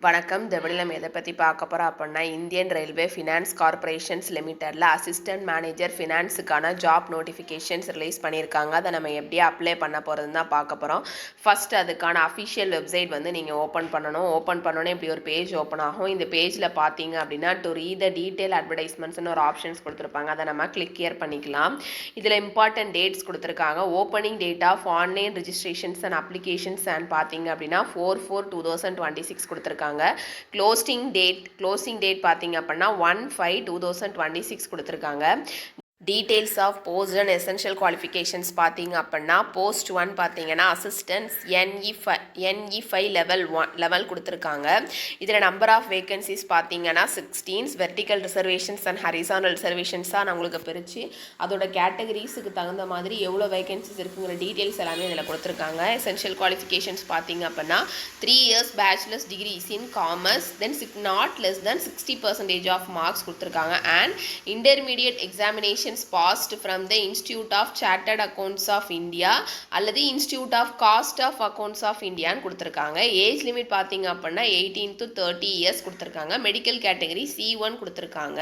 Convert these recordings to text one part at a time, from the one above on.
வணக்கம். இந்த வீடியோல நம்ம எதை பற்றி பார்க்க போகிறோம் அப்படின்னா, இந்தியன் ரயில்வே ஃபினான்ஸ் கார்ப்பரேஷன்ஸ் லிமிட்டடில் அசிஸ்டன்ட் மேனேஜர் ஃபினான்ஸுக்கான ஜாப் நோட்டிஃபிகேஷன்ஸ் ரிலீஸ் பண்ணியிருக்காங்க. அதை நம்ம எப்படி அப்ளை பண்ண போகிறதுன்னு தான் பார்க்க போகிறோம். ஃபர்ஸ்ட் அதுக்கான அஃபிஷியல் வெப்சைட் வந்து நீங்கள் ஓப்பன் பண்ணணும். ஓப்பன் பண்ணோன்னே இப்படி ஒரு பேஜ் ஓப்பன் ஆகும். இந்த பேஜில் பார்த்தீங்க அப்படின்னா டு ரீட் த டீட்டெயில் அட்வர்டைஸ்மெண்ட்ஸ்னு ஒரு ஆப்ஷன்ஸ் கொடுத்துருப்பாங்க. அதை நம்ம கிளிக் ஹியர் பண்ணிக்கலாம். இதில் இம்பார்ட்டன்ட் டேட்ஸ் கொடுத்துருக்காங்க. Opening date of online registrations and applications and பார்த்தீங்க அப்படின்னா 4/4/2026 கொடுத்துருக்காங்க. க்ளோசிங் டேட் பார்த்தீங்க அப்படின்னா 1/5/2026 கொடுத்துருக்காங்க. Details of post and essential qualifications பார்த்தீங்க அப்படின்னா போஸ்ட் 1 பார்த்தீங்கன்னா அசிஸ்டன்ஸ் NE5 லெவல் கொடுத்துருக்காங்க. இதில் நம்பர் ஆஃப் வேகன்சிஸ் பார்த்தீங்கன்னா 16. வெர்டிக்கல் ரிசர்வேஷன்ஸ் அண்ட் ஹரிசானல் ரிசர்வேஷன்ஸாக நான் உங்களுக்கு பிரித்து அதோட கேட்டகரிஸுக்கு தகுந்த மாதிரி எவ்வளோ வேகன்சிஸ் இருக்குங்கிற டீட்டெயில்ஸ் எல்லாமே இதில் கொடுத்துருக்காங்க. எசென்ஷியல் குவாலிஃபிகேஷன்ஸ் பார்த்தீங்க அப்படின்னா 3 years bachelors degrees in commerce then not less than 60% of marks கொடுத்துருக்காங்க. And intermediate examination passed from the Institute of Chartered Accounts of India அல்லது Institute of Cost of Accounts of India கொடுத்துருக்காங்க. Age limit பார்த்தீங்க அப்படின்னா 18 to 30 years கொடுத்துருக்காங்க. Medical category C1 கொடுத்துருக்காங்க.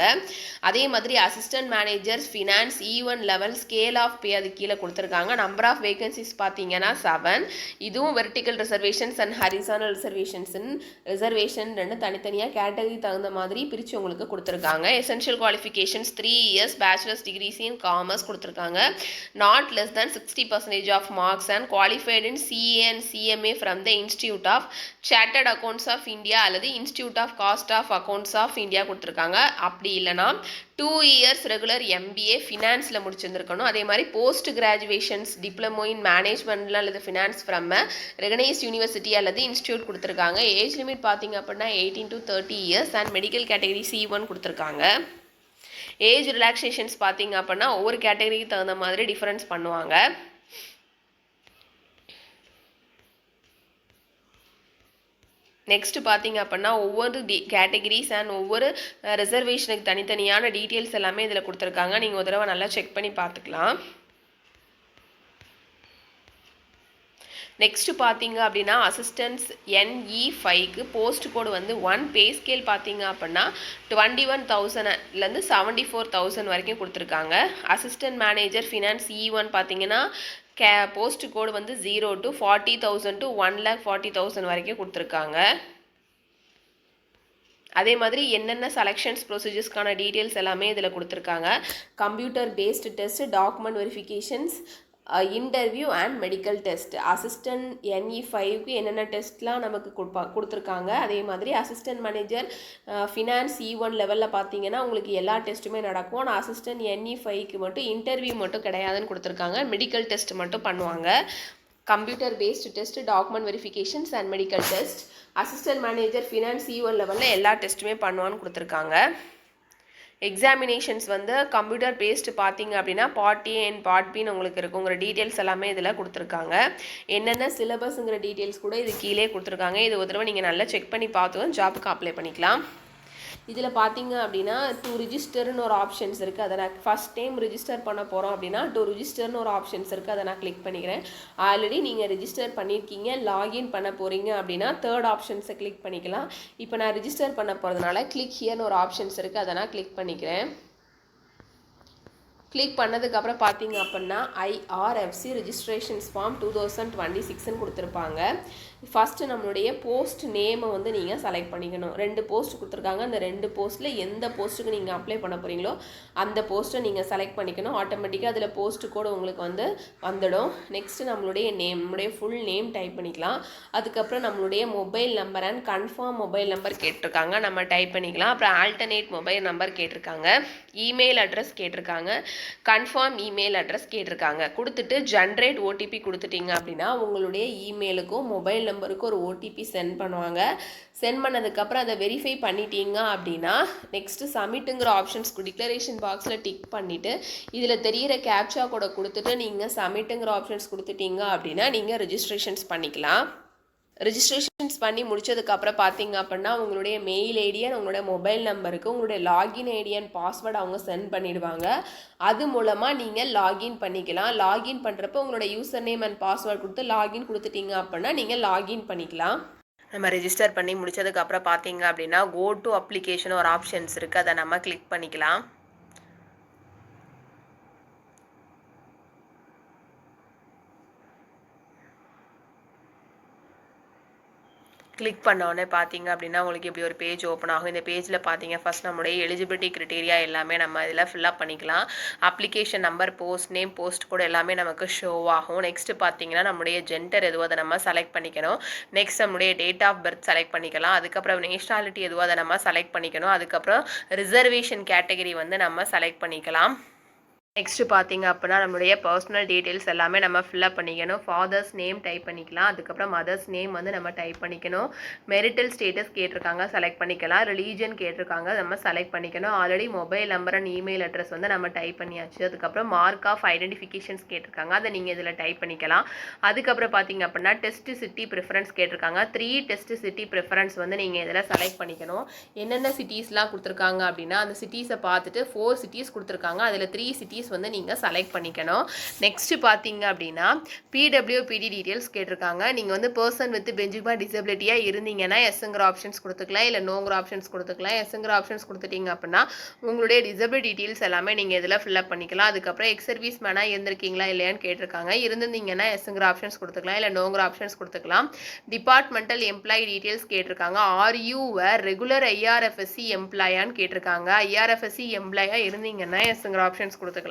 அதே மாதிரி assistant managers finance E1 level scale of pay அது கீழே கொடுத்துருக்காங்க. நம்பர் ஆஃப் வேகன்சிஸ் பார்த்தீங்கன்னா 7. இதுவும் vertical reservations and horizontal reservation ரெண்டு தனித்தனியாக கேட்டகரி தகுந்த மாதிரி பிரித்து உங்களுக்கு கொடுத்துருக்காங்க. Essential qualifications 3 years bachelors degrees in commerce கொடுத்துருக்காங்க. Not less than 60% of marks and qualified in CA and CMA from the institute of chartered accounts of India அல்லது institute of cost of accounts of India கொடுத்துருக்காங்க. அப்படி இல்லைனா 2 years regular MBA ஃபினான்ஸில் முடிச்சிருந்துருக்கணும். அதே மாதிரி post graduations diploma in மேனேஜ்மெண்ட்ல அல்லது ஃபினான்ஸ் ஃப்ரம் ரெகனைஸ்ட் யூனிவர்சிட்டி அல்லது இன்ஸ்டியூட் கொடுத்துருக்காங்க. ஏஜ் லிமிட் பார்த்தீங்க அப்படின்னா 18 to 30 years and medical category C1 கொடுத்துருக்காங்க. ஏஜ் ரிலாக்ஸேஷன்ஸ் பார்த்தீங்க அப்படின்னா ஒவ்வொரு கேட்டகரிக்கு தகுந்த மாதிரி டிஃபரன்ஸ் பண்ணுவாங்க. நெக்ஸ்ட் பார்த்தீங்க அப்படின்னா ஒவ்வொரு கேட்டகரிஸ் அண்ட் ஒவ்வொரு ரிசர்வேஷனுக்கு தனித்தனியான டீட்டெயில்ஸ் எல்லாமே இதில் கொடுத்துருக்காங்க. நீங்கள் ஒரு தடவை நல்லா செக் பண்ணி பார்த்துக்கலாம். நெக்ஸ்ட் பார்த்தீங்க அப்படின்னா அசிஸ்டன்ஸ் NE5க்கு போஸ்ட் கோடு வந்து 1 பே ஸ்கேல் பார்த்தீங்க அப்படின்னா 21,000லேருந்து 74,000 வரைக்கும் கொடுத்துருக்காங்க. அசிஸ்டன்ட் மேனேஜர் ஃபினான்ஸ் E1 பார்த்தீங்கன்னா போஸ்ட் கோடு வந்து 0 to 40,000 to 1,40,000 வரைக்கும் கொடுத்துருக்காங்க. அதே மாதிரி என்னென்ன செலெக்ஷன்ஸ் ப்ரொசீஜர்ஸ்க்கான டீட்டெயில்ஸ் எல்லாமே இதில் கொடுத்துருக்காங்க. Computer based test, document verifications, interview and medical test. Assistant NE5க்கு என்னென்ன டெஸ்ட்லாம் நமக்கு கொடுத்துருக்காங்க. அதே மாதிரி அசிஸ்டன்ட் மேனேஜர் ஃபினான்ஸ் E1 லெவலில் பார்த்தீங்கன்னா உங்களுக்கு எல்லா டெஸ்ட்டுமே நடக்கும். ஆனால் அசிஸ்டன்ட் NE5க்கு மட்டும் இன்டர்வியூ மட்டும் கிடையாதுன்னு கொடுத்துருக்காங்க. மெடிக்கல் டெஸ்ட் மட்டும் பண்ணுவாங்க. Computer based test, document verifications and medical test. Assistant manager finance E1 லெவலில் எல்லா டெஸ்ட்டுமே பண்ணுவான்னு கொடுத்துருக்காங்க. எக்ஸாமினேஷன்ஸ் வந்து கம்ப்யூட்டர் பேஸ்டு பார்த்தீங்க அப்படின்னா பார்ட் A அண்ட் பார்ட் Bன்னு உங்களுக்கு இருக்குங்கிற டீட்டெயில்ஸ் எல்லாமே இதில் கொடுத்துருக்காங்க. என்னென்ன சிலபஸ்ங்கிற டீட்டெயில்ஸ் கூட இது கீழே கொடுத்துருக்காங்க. இது ஒரு தடவை நீங்கள் நல்லா செக் பண்ணி பார்த்து ஜாப்புக்கு அப்ளை பண்ணிக்கலாம். இதில் பார்த்தீங்க அப்படின்னா டு ரிஜிஸ்டர்னு ஒரு ஆப்ஷன்ஸ் இருக்குது. அதை நான் ஃபஸ்ட் டைம் ரிஜிஸ்டர் பண்ண போகிறோம் அப்படின்னா டு ரிஜிஸ்டர்னு ஒரு ஆப்ஷன்ஸ் இருக்குது. அதை நான் கிளிக் பண்ணிக்கிறேன். ஆல்ரெடி நீங்கள் ரிஜிஸ்டர் பண்ணியிருக்கீங்க, லாகின் பண்ண போகிறீங்க அப்படின்னா தேர்ட் ஆப்ஷன்ஸை கிளிக் பண்ணிக்கலாம். இப்போ நான் ரிஜிஸ்டர் பண்ண போகிறதுனால கிளிக் ஹியர்னு ஒரு ஆப்ஷன்ஸ் இருக்குது. அதை நான் கிளிக் பண்ணிக்கிறேன். கிளிக் பண்ணதுக்கப்புறம் பார்த்தீங்க அப்படின்னா IRFC ரிஜிஸ்ட்ரேஷன்ஸ் ஃபார்ம் 2026ன்னு கொடுத்துருப்பாங்க. ஃபஸ்ட்டு நம்மளுடைய போஸ்ட் நேமை வந்து நீங்கள் செலக்ட் பண்ணிக்கணும். 2 போஸ்ட் கொடுத்துருக்காங்க. அந்த 2 போஸ்ட்டில் எந்த போஸ்ட்டுக்கு நீங்கள் அப்ளை பண்ண போகிறீங்களோ அந்த போஸ்ட்டை நீங்கள் செலக்ட் பண்ணிக்கணும். ஆட்டோமேட்டிக்காக அதில் போஸ்ட் கோடு உங்களுக்கு வந்து வந்துடும். நெக்ஸ்ட்டு நம்மளுடைய நம்மளுடைய ஃபுல் நேம் டைப் பண்ணிக்கலாம். அதுக்கப்புறம் நம்மளுடைய mobile number and confirm mobile number கேட்டிருக்காங்க, நம்ம டைப் பண்ணிக்கலாம். அப்புறம் ஆல்டர்னேட் மொபைல் நம்பர் கேட்டிருக்காங்க. இமெயில் அட்ரஸ் கேட்டிருக்காங்க. கன்ஃபார்ம் இமெயில் அட்ரஸ் கேட்டிருக்காங்க. கொடுத்துட்டு ஜென்ரேட் OTP கொடுத்துட்டீங்க அப்படின்னா உங்களுடைய இமெயிலுக்கும் மொபைல் நம்பருக்கு ஒரு OTP சென்ட் பண்ணுவாங்க. சென்ட் பண்ணதுக்கப்புறம் அதை வெரிஃபை பண்ணிட்டீங்க அப்படின்னா நெக்ஸ்ட்டு சப்மிட்டுங்கிற ஆப்ஷன்ஸ் டிக்ளரேஷன் பாக்ஸில் டிக் பண்ணிவிட்டு இதில் தெரிகிற கேப்சா கூட கொடுத்துட்டு நீங்கள் சப்மிட்டுங்கிற ஆப்ஷன்ஸ் கொடுத்துட்டீங்க அப்படின்னா நீங்கள் ரெஜிஸ்ட்ரேஷன்ஸ் பண்ணிக்கலாம். ரெஜிஸ்ட்ரேஷன்ஸ் பண்ணி முடிச்சதுக்கப்புறம் பார்த்தீங்க அப்படின்னா உங்களுடைய மெயில் ஐடி அண்ட் உங்களுடைய மொபைல் நம்பருக்கு உங்களுடைய லாகின் ஐடி அண்ட் பாஸ்வேர்டு அவங்க சென்ட் பண்ணிடுவாங்க. அது மூலமாக நீங்கள் லாகின் பண்ணிக்கலாம். லாகின் பண்ணுறப்போ உங்களோட யூசர் நேம் அண்ட் பாஸ்வேர்டு கொடுத்து லாகின் கொடுத்துட்டீங்க அப்படின்னா நீங்கள் லாகின் பண்ணிக்கலாம். நம்ம ரெஜிஸ்டர் பண்ணி முடிச்சதுக்கப்புறம் பார்த்தீங்க அப்படின்னா கோ டு அப்ளிகேஷன் ஒரு ஆப்ஷன்ஸ் இருக்குது, அதை நம்ம கிளிக் பண்ணிக்கலாம். கிளிக் பண்ணோடனே பார்த்தீங்க அப்படின்னா உங்களுக்கு இப்படி ஒரு பேஜ் ஓப்பன் ஆகும். இந்த பேஜில் பார்த்தீங்க ஃபர்ஸ்ட் நம்முடைய எலிஜிபிலிட்டி கிரிட்டீரியா எல்லாமே நம்ம இதில் ஃபில்அப் பண்ணிக்கலாம். Application number, post name, post code எல்லாமே நமக்கு ஷோ ஆகும். நெக்ஸ்ட் பார்த்தீங்கன்னா நம்முடைய ஜெண்டர் எதுவோ அதை நம்ம செலக்ட் பண்ணிக்கணும். நெக்ஸ்ட் நம்முடைய டேட் ஆஃப் பர்த் செலக்ட் பண்ணிக்கலாம். அதுக்கப்புறம் நேஷனாலிட்டி எதுவோ அதை நம்ம செலக்ட் பண்ணிக்கணும். அதுக்கப்புறம் ரிசர்வேஷன் கேட்டகரி வந்து நம்ம செலக்ட் பண்ணிக்கலாம். நெக்ஸ்ட் பார்த்தீங்க அப்படின்னா நம்மளுடைய பர்சனல் டீட்டெயில்ஸ் எல்லாமே நம்ம ஃபில்அப் பண்ணிக்கணும். ஃபாதர்ஸ் நேம் டைப் பண்ணிக்கலாம். அதுக்கப்புறம் மதர்ஸ் நேம் வந்து நம்ம டைப் பண்ணிக்கணும். மெரிட்டல் ஸ்டேட்டஸ் கேட்டிருக்காங்க, செலக்ட் பண்ணிக்கலாம். ரிலீஜன் கேட்டிருக்காங்க, நம்ம செலக்ட் பண்ணிக்கணும். Already mobile number and email address வந்து நம்ம டைப் பண்ணியாச்சு. அதுக்கப்புறம் மார்க் ஆஃப் ஐடென்டிஃபிகேஷன்ஸ் கேட்டிருக்காங்க, அதை நீங்கள் இதில் டைப் பண்ணிக்கலாம். அதுக்கப்புறம் பார்த்தீங்க அப்படின்னா டெஸ்ட் சிட்டி ப்ரிஃபரன்ஸ் கேட்டிருக்காங்க. 3 டெஸ்ட் சிட்டி ப்ரிஃபரன்ஸ் வந்து நீங்கள் இதில் செலக்ட் பண்ணிக்கணும். என்னென்ன சிட்டிஸ்லாம் கொடுத்துருக்காங்க அப்படின்னா அந்த சிட்டிஸை பார்த்துட்டு 4 சிட்டிஸ் கொடுத்துருக்காங்க, அதில் 3 சிட்டிஸ் வந்து நீங்கள் செலக்ட் பண்ணிக்கணும். நெக்ஸ்ட் பார்த்தீங்க அப்படின்னா பிடபிள்யூபிடி டீட்டெயில்ஸ் கேட்டிருக்காங்க. நீங்கள் வந்து பர்சன் வித் பெஞ்சுமா டிசபிலிட்டியாக இருந்தீங்கன்னா எஸ்ங்கிற ஆப்ஷன்ஸ் கொடுத்துக்கலாம், இல்லை நோங்கிற ஆப்ஷன்ஸ் கொடுத்துக்கலாம். எஸ்ங்கிற ஆப்ஷன்ஸ் கொடுத்துட்டீங்க அப்படின்னா உங்களுடைய டிசபிலிட்டி டீட்டெயில்ஸ் எல்லாமே நீங்கள் இதில் ஃபில்அப் பண்ணிக்கலாம். அதுக்கப்புறம் எக்ஸ் சர்வீஸ் மேனாக இருந்திருக்கீங்களா இல்லையான்னு கேட்டிருக்காங்க. இருந்திருந்தீங்கன்னா எஸ்ங்கிற ஆப்ஷன்ஸ் கொடுத்துக்கலாம், இல்லை நோங்கிற ஆப்ஷன்ஸ் கொடுத்துக்கலாம். டிபார்ட்மெண்டல் எம்ப்ளாயி டீட்டெயில்ஸ் கேட்டிருக்காங்க. ஆர் யூ ரெகுலர் ஐஆர்எஃப்எஸ்சி எம்ப்ளாயான்னு கேட்டிருக்காங்க. ஐஆர்எஃப்எஸ்சி எம்ப்ளாயாக இருந்தீங்கன்னா எஸ்ங்கிற ஆப்ஷன்ஸ் கொடுத்துக்கலாம்,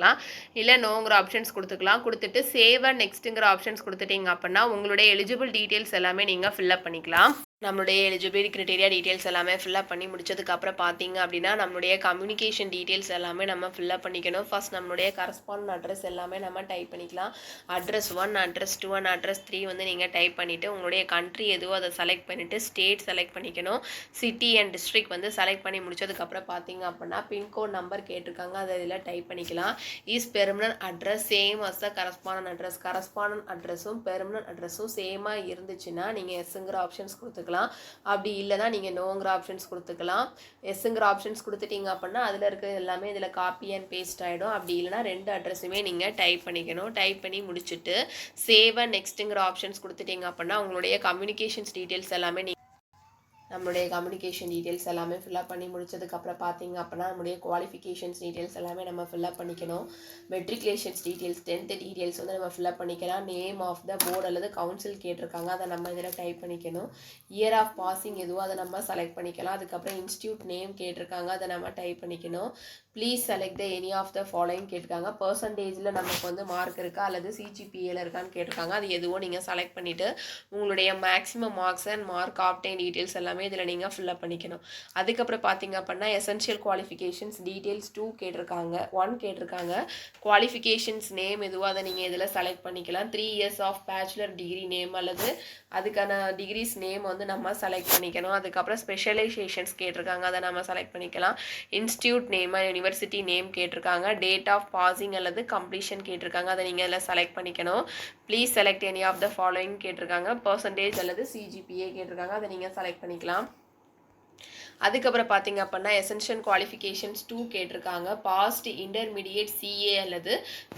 இல்லை நோங்கிற ஆப்ஷன்ஸ் கொடுத்துக்கலாம். கொடுத்துட்டு சேவ் அண்ட் நெக்ஸ்ட்டுங்கிற ஆப்ஷன்ஸ் கொடுத்துட்டீங்க அப்படின்னா உங்களுடைய எலிஜிபிள் டீட்டெயில்ஸ் எல்லாமே நீங்கள் ஃபில்அப் பண்ணிக்கலாம். நம்மளுடைய எலிஜிபிலிட்டி கிரைட்டீரியா டீட்டெயில்ஸ் எல்லாமே ஃபில்அப் பண்ணி முடிச்சதுக்கப்புறம் பார்த்தீங்க அப்படின்னா நம்மளுடைய கம்யூனிகேஷன் டீட்டெயில்ஸ் எல்லாமே நம்ம ஃபில்அப் பண்ணிக்கணும். ஃபர்ஸ்ட் நம்மளுடைய கரஸ்பாண்ட் அட்ரஸ் எல்லாமே நம்ம டைப் பண்ணிக்கலாம். அட்ரஸ் 1, அட்ரஸ் 2 அண்ட் அட்ரஸ் 3 வந்து நீங்கள் டைப் பண்ணிவிட்டு உங்களுடைய கண்ட்ரி எதுவோ அதை செலக்ட் பண்ணிவிட்டு ஸ்டேட் செலக்ட் பண்ணிக்கணும். சிட்டி அண்ட் டிஸ்ட்ரிக்ட் வந்து செலக்ட் பண்ணி முடிச்சதுக்கப்புறம் பார்த்தீங்க அப்படின்னா பின்கோட் நம்பர் கேட்டிருக்காங்க, அதை இதில் டைப் பண்ணிக்கலாம். Is permanent address same as the correspond address. Correspond அட்ரஸும் பெர்மனன்ட் அட்ரஸும் சேமாக இருந்துச்சுன்னா நீங்கள் எஸ்ங்கிற ஆப்ஷன்ஸ் கொடுத்துக்கலாம். அப்படி இல்லைனா நீங்கள் நோங்கிற ஆப்ஷன்ஸ் கொடுத்துக்கலாம். எஸ்ங்கிற ஆப்ஷன்ஸ் கொடுத்துட்டீங்க அப்படின்னா அதில் இருக்கிற எல்லாமே இதில் காப்பி அண்ட் பேஸ்ட் ஆகிடும். அப்படி இல்லைனா 2 அட்ரஸுமே நீங்கள் டைப் பண்ணிக்கணும். டைப் பண்ணி முடிச்சுட்டு சேவ் அண்ட் நெக்ஸ்ட்டுங்கிற ஆப்ஷன்ஸ் கொடுத்துட்டீங்க அப்படின்னா உங்களுடைய கம்யூனிகேஷன்ஸ் டீட்டெயில்ஸ் எல்லாமே நம்மளுடைய கம்யூனிகேஷன் டீட்டெயில்ஸ் எல்லாமே ஃபில்அப் பண்ணி முடிச்சதுக்கப்புறம் பார்த்தீங்க அப்படின்னா நம்மளுடைய குவாலிஃபிகேஷன்ஸ் டீட்டெயில்ஸ் எல்லாமே நம்ம ஃபில்அப் பண்ணிக்கணும். மெட்ரிகுலேஷன்ஸ் டீட்டெயில்ஸ், 10th டீட்டெயில்ஸ் வந்து நம்ம ஃபில்அப் பண்ணிக்கலாம். நேம் ஆஃப் த போர்டு அல்லது கவுன்சில் கேட்டிருக்காங்க, அதை நம்ம இதில் டைப் பண்ணிக்கணும். இயர் ஆஃப் பாசிங் எதுவோ அதை நம்ம செலக்ட் பண்ணிக்கலாம். அதுக்கப்புறம் இன்ஸ்டியூட் நேம் கேட்டிருக்காங்க, அதை நம்ம டைப் பண்ணிக்கணும். Please select the any of the following கேட்டிருக்காங்க. பர்சன்டேஜில் நமக்கு வந்து மார்க் இருக்கா அல்லது சிஜிபிஏல இருக்கான்னு கேட்டிருக்காங்க, அது எதுவோ நீங்கள் செலக்ட் பண்ணிவிட்டு உங்களுடைய maximum marks and mark obtain details எல்லாமே இதில் நீங்கள் ஃபில்அப் பண்ணிக்கணும். அதுக்கப்புறம் பார்த்தீங்க அப்படின்னா எசென்ஷியல் குவாலிஃபிகேஷன்ஸ் டீட்டெயில்ஸ் 2 கேட்டிருக்காங்க, 1 கேட்டிருக்காங்க. குவாலிஃபிகேஷன்ஸ் நேம் எதுவோ அதை நீங்கள் இதில் செலக்ட் பண்ணிக்கலாம். 3 years of bachelor degree name அல்லது அதுக்கான டிகிரிஸ் நேம் வந்து நம்ம செலக்ட் பண்ணிக்கணும். அதுக்கப்புறம் ஸ்பெஷலைசேஷன்ஸ் கேட்டிருக்காங்க, அதை நம்ம செலக்ட் பண்ணிக்கலாம். இன்ஸ்டியூட் நேம், யூனிவர்சிட்டி நேம் கேட்டிருக்காங்க. டேட் ஆஃப் பாசிங் அல்லது கம்ப்ளீஷன் கேட்டிருக்காங்க, அதை நீங்கள் இதில் செலக்ட் பண்ணிக்கணும். Please select any of the following கேட்டிருக்காங்க. பர்சன்டேஜ் அல்லது சிஜிபிஏ கேட்டிருக்காங்க, அதை நீங்கள் செலக்ட் பண்ணிக்கலாம். அதுக்கப்புறம் பார்த்தீங்க அப்படின்னா எசென்ஷியல் குவாலிஃபிகேஷன்ஸ் 2 கேட்டிருக்காங்க. பாஸ்ட் இன்டர்மீடியேட் சிஏ அல்லது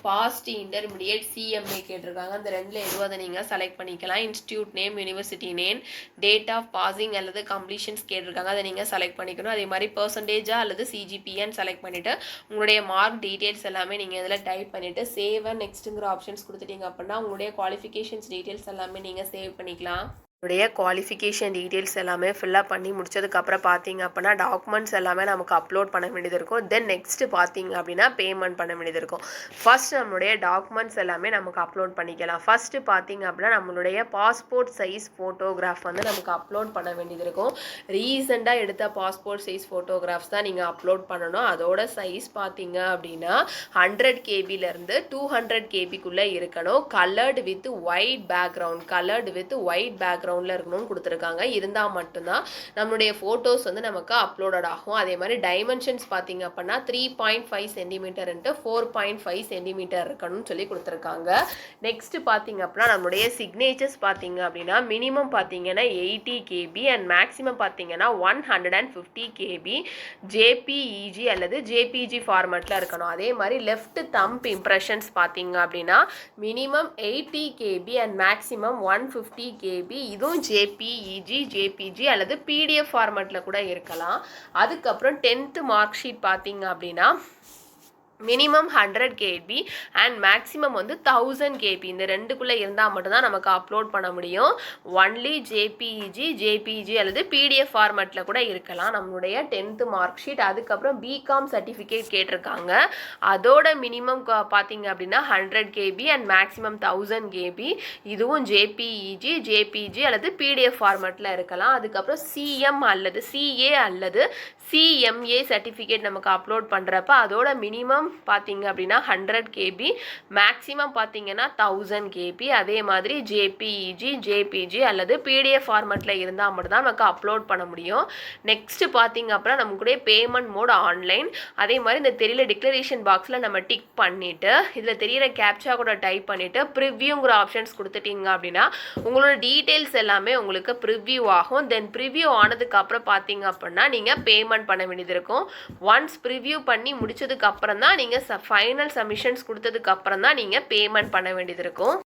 பாஸ்ட் இன்டர்மீடியேட் சிஎம்ஏ கேட்டிருக்காங்க, அந்த 2ல் எதுவும் அதை நீங்கள் செலக்ட் பண்ணிக்கலாம். Institute name, university name, date of passing அல்லது கம்ப்ளீஷன்ஸ் கேட்டிருக்காங்க, அதை நீங்கள் செலக்ட் பண்ணிக்கணும். அதே மாதிரி பர்சன்டேஜா அல்லது சிஜிபிஏன்னு செலக்ட் பண்ணிவிட்டு உங்களுடைய மார்க் டீட்டெயில்ஸ் எல்லாமே நீங்கள் இதில் டைப் பண்ணிவிட்டு சேவ் அண்ட் நெக்ஸ்ட்டுங்கிற ஆப்ஷன்ஸ் கொடுத்துட்டீங்க அப்படின்னா உங்களுடைய குவாலிஃபிகேஷன்ஸ் டீட்டெயில்ஸ் எல்லாமே நீங்கள் சேவ் பண்ணிக்கலாம். உடைய குவாலிஃபிகேஷன் டீட்டெயில்ஸ் எல்லாமே ஃபில்அப் பண்ணி முடிச்சதுக்கப்புறம் பார்த்தீங்க அப்படின்னா டாக்குமெண்ட்ஸ் எல்லாமே நமக்கு அப்லோட் பண்ண வேண்டியது இருக்கும். தென் நெக்ஸ்ட்டு பார்த்தீங்க அப்படின்னா பேமெண்ட் பண்ண வேண்டியது இருக்கும். ஃபர்ஸ்ட் நம்மளுடைய டாக்குமெண்ட்ஸ் எல்லாமே நமக்கு அப்லோட் பண்ணிக்கலாம். ஃபர்ஸ்ட்டு பார்த்தீங்க அப்படின்னா நம்மளுடைய பாஸ்போர்ட் சைஸ் ஃபோட்டோகிராஃப் வந்து நமக்கு அப்லோட் பண்ண வேண்டியது இருக்கும். ரீசெண்டாக எடுத்த பாஸ்போர்ட் சைஸ் ஃபோட்டோகிராஃப்ஸ் தான் நீங்கள் அப்லோட் பண்ணணும். அதோட சைஸ் பார்த்தீங்க அப்படின்னா 100 கேபிலேருந்து 200 கேபிக்குள்ளே இருக்கணும். கலர்டு வித் ஒயிட் பேக்ரவுண்ட் இருக்கணும்னு கொடுத்துருக்காங்க. இருந்தால் மட்டும்தான் நம்மளுடைய ஃபோட்டோஸ் வந்து நமக்கு அப்லோடட் ஆகும். அதே மாதிரி டைமென்ஷன்ஸ் பார்த்தீங்க அப்படின்னா 3.5 சென்டிமீட்டர் இன்ட்டு 4.5 சென்டிமீட்டர் இருக்கணும்னு சொல்லி கொடுத்துருக்காங்க. நெக்ஸ்ட் பார்த்தீங்க அப்படின்னா நம்மளுடைய சிக்னேச்சர்ஸ் பார்த்தீங்க அப்படின்னா மினிமம் பார்த்தீங்கன்னா 80 கேபி அண்ட் மேக்ஸிமம் பார்த்தீங்கன்னா 150 கேபி ஜேபிஇஜி அல்லது ஜேபிஜி ஃபார்மேட்டில் இருக்கணும். அதே மாதிரி லெஃப்ட் தம்ப் இம்ப்ரெஷன்ஸ் பார்த்தீங்க அப்படின்னா minimum 80 KB and maximum 150 KB. இதுவும் ஜேபிஇஜி, ஜேபிஜி அல்லது பிடிஎஃப் ஃபார்மேட்டில் கூட இருக்கலாம். அதுக்கப்புறம் 10th மார்க் ஷீட் பார்த்தீங்க அப்படின்னா மினிமம் 100 KB அண்ட் மேக்ஸிமம் வந்து 1000 KB இந்த ரெண்டுக்குள்ளே இருந்தால் மட்டும்தான் நமக்கு அப்லோட் பண்ண முடியும். ஒன்லி ஜேபிஇஜி அல்லது பிடிஎஃப் ஃபார்மேட்டில் கூட இருக்கலாம் நம்மளுடைய 10th மார்க் ஷீட். அதுக்கப்புறம் பிகாம் சர்டிஃபிகேட் கேட்டிருக்காங்க. அதோட மினிமம் பார்த்தீங்க அப்படின்னா 100 KB அண்ட் மேக்ஸிமம் 1000 KB. இதுவும் ஜேபிஇஜி அல்லது பிடிஎஃப் ஃபார்மேட்டில் இருக்கலாம். அதுக்கப்புறம் சிஎம் அல்லது சிஏ அல்லது சிஎம்ஏ சர்டிஃபிகேட் நமக்கு அப்லோட் பண்ணுறப்ப அதோட மினிமம் பார்த்தீங்க அப்படின்னா 100 KB, மேக்ஸிமம் பார்த்தீங்கன்னா 1000 KB. அதே மாதிரி ஜேபிஜி அல்லது பிடிஎஃப் ஃபார்மேட்டில் இருந்தால் மட்டும்தான் நமக்கு அப்லோட் பண்ண முடியும். நெக்ஸ்ட் பார்த்தீங்க அப்படின்னா நமக்குடைய பேமெண்ட் மோட் ஆன்லைன். அதே மாதிரி இந்த தெரியல டிக்ளரேஷன் பாக்ஸில் நம்ம டிக் பண்ணிவிட்டு இதில் தெரியிற கேப்சா கூட டைப் பண்ணிவிட்டு ப்ரிவ்யூங்கிற ஆப்ஷன்ஸ் கொடுத்துட்டீங்க அப்படின்னா உங்களோட டீட்டெயில்ஸ் எல்லாமே உங்களுக்கு ப்ரிவ்யூ ஆகும். தென் ப்ரிவ்யூ ஆனதுக்கப்புறம் பார்த்தீங்க அப்படின்னா நீங்கள் பேமெண்ட் பண்ண வேண்டியது இருக்கும். ஒன்ஸ் ப்ரிவ்யூ பண்ணி முடிச்சதுக்கு அப்புறம் தான் நீங்கள் ஃபைனல் சப்மிஷன்ஸ் கொடுத்ததுக்கு அப்புறம் தான் நீங்கள் பேமெண்ட் பண்ண வேண்டியது இருக்கும்.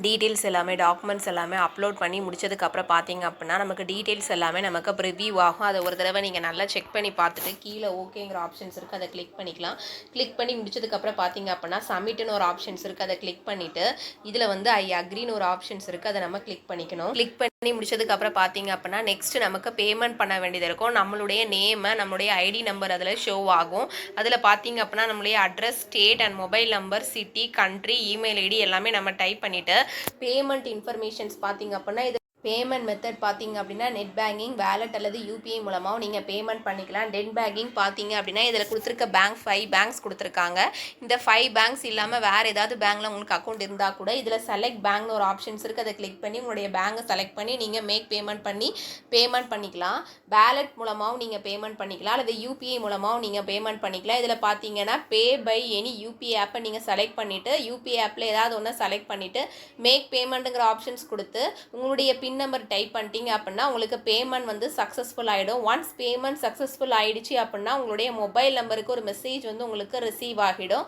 டீட்டெயில்ஸ் எல்லாமே டாக்குமெண்ட்ஸ் எல்லாமே அப்லோட் பண்ணி முடிச்சதுக்கப்புறம் பார்த்தீங்க அப்படின்னா நமக்கு டீட்டெயில்ஸ் எல்லாமே நமக்கு ப்ரிவ்யூ ஆகும். அதை ஒரு தடவை நீங்கள் நல்லா செக் பண்ணி பார்த்துட்டு கீழே ஓகேங்கிற ஆப்ஷன்ஸ் இருக்குது, அதை கிளிக் பண்ணிக்கலாம். கிளிக் பண்ணி முடிச்சதுக்கப்புறம் பார்த்தீங்க அப்படின்னா சப்மிட்னு ஒரு ஆப்ஷன்ஸ் இருக்குது, அதை கிளிக் பண்ணிவிட்டு இதில் வந்து ஐ அக்ரின்னு ஒரு ஆப்ஷன்ஸ் இருக்குது, அதை நம்ம கிளிக் பண்ணிக்கணும். கிளிக் பண்ணி முடிச்சதுக்கப்புறம் பார்த்தீங்க அப்படின்னா நெக்ஸ்ட் நமக்கு பேமெண்ட் பண்ண வேண்டியது இருக்கும். நம்மளுடைய நேமை நம்மளுடைய ஐடி நம்பர் அதில் ஷோ ஆகும். அதில் பார்த்தீங்க அப்படின்னா நம்மளுடைய address, state and mobile number, city, country, email ID எல்லாமே நம்ம டைப் பண்ணிவிட்டு பேமெண்ட் இன்ஃபர்மேஷன்ஸ் பார்த்தீங்க அப்படின்னா இது பேமெண்ட் மெத்தட் பார்த்தீங்க அப்படின்னா நெட் பேங்கிங், வேலட் அல்லது யூபிஐ மூலமாகவும் நீங்கள் பேமெண்ட் பண்ணிக்கலாம். நெட் பேங்கிங் பார்த்தீங்க அப்படின்னா இதில் கொடுத்துருக்க பேங்க் 5 பேங்க்ஸ் கொடுத்துருக்காங்க. இந்த 5 பேங்க்ஸ் இல்லாமல் வேறு ஏதாவது பேங்க்கில் உங்களுக்கு அக்கௌண்ட் இருந்தால் கூட இதில் செலக்ட் பேங்க்னு ஒரு ஆப்ஷன்ஸ் இருக்குது, அதை கிளிக் பண்ணி உங்களுடைய பேங்கை செலக்ட் பண்ணி நீங்கள் மேக் பேமெண்ட் பண்ணி பேமெண்ட் பண்ணிக்கலாம். வேலட் மூலமாகவும் நீங்கள் பேமெண்ட் பண்ணிக்கலாம் அல்லது யூபிஐ மூலமாகவும் நீங்கள் பேமெண்ட் பண்ணிக்கலாம். இதில் பார்த்தீங்கன்னா பே பை எனி யூபிஐ ஆப்பை நீங்கள் செலக்ட் பண்ணிவிட்டு யூபிஐ ஆப்பில் ஏதாவது ஒன்று செலக்ட் பண்ணிவிட்டு மேக் பேமெண்ட்டுங்கிற ஆப்ஷன்ஸ் கொடுத்து உங்களுடைய பின் நம்பர் டைப் பண்ணிட்டீங்க அப்படின்னா உங்களுக்கு பேமெண்ட் வந்து சக்ஸஸ்ஃபுல் ஆகிடும். ஒன்ஸ் பேமெண்ட் சக்ஸஸ்ஃபுல் ஆகிடுச்சு அப்படின்னா உங்களுடைய மொபைல் நம்பருக்கு ஒரு மெசேஜ் வந்து உங்களுக்கு ரிசீவ் ஆகிடும்.